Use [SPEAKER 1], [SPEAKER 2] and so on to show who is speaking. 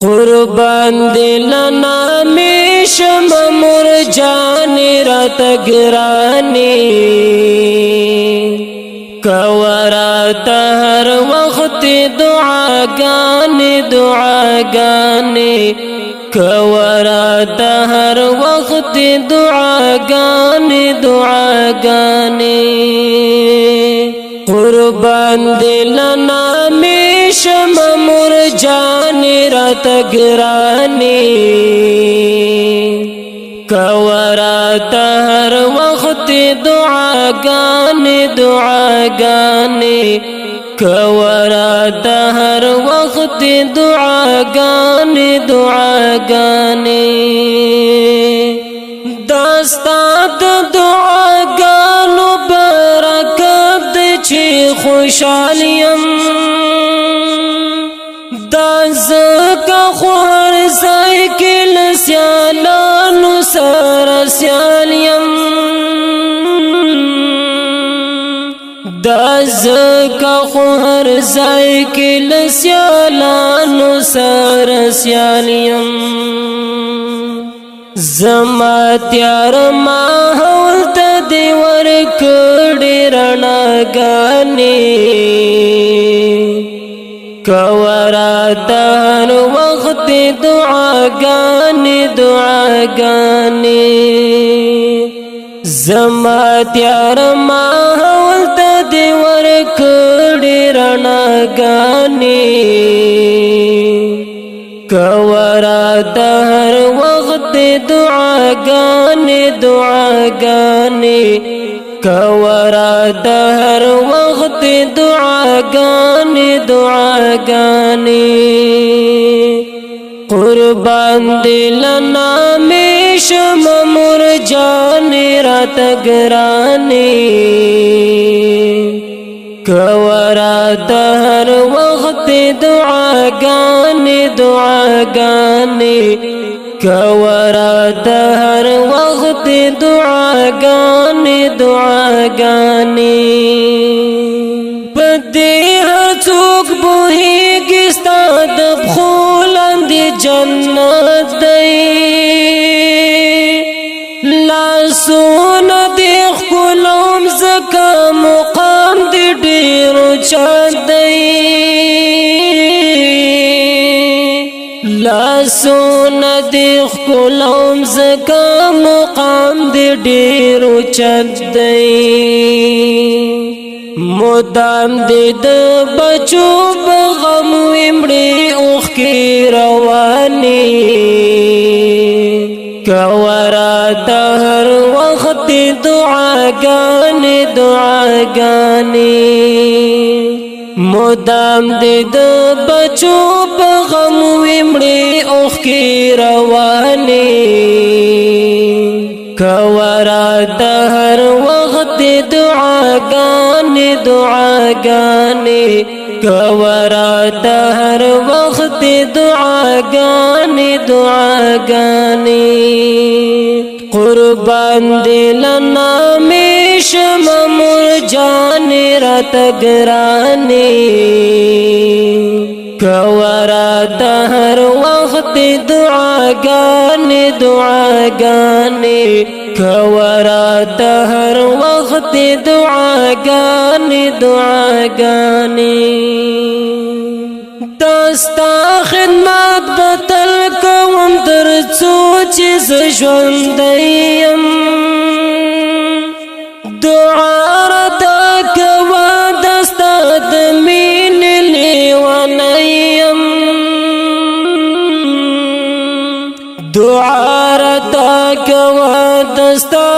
[SPEAKER 1] قربان دلنا میشم مرجانی رات گرانی کورات هر وقت دعاگانی کورات هر وقت دعاگانی قربان دلنا میشم مرجانی رات گرانی کورات هر وقت دعاگانی کورات هر وقت دعاگانی داستاد دعاگانو برکت چی خوشحالیم دازکا خوار سایکل سیالانو سر سیالیم دازکا خوار سایکل سیالانو سر سیالیم زما تیار ماحول ته دی ورکړی رڼاګانې کورات هر وخت دعاګانې زما تیار ماحول ته دی ورکړی رڼاګانې کورات هر وقت دعاگانی کورات هر وقت دعاگانی قربان دلنا میشم مرجانی رات گرانی کورات هر وقت دعاگانی کورات هر وقت دعاگانی پدې هر څوک بوهیږي ستا د پښو لاندې جنت دی لاسونه دې ښکلوم ځکه مقام دې ډېر اوچت دی لاسونه دې ښکلوم ځکه مقام دې ډېر اوچت دی مدام دې د بچو په غم ومړې اوښکې روانې کورات هر وخت دعاگانی مدام دې د بچو په غم ومړې اوښکې روانې کورات هر وخت دعاگانی کورات هر وخت دعاگانی قربان دلنا میشم مرجانی رات گرانی کورات هر وقت دعاگانی کورات هر وقت دعاگانی داستا خدمت بتل کوم تر څو چې زه ژوندی یم دعا راته کوه داستا د مینې لیونی یم دعا راته کوه داستا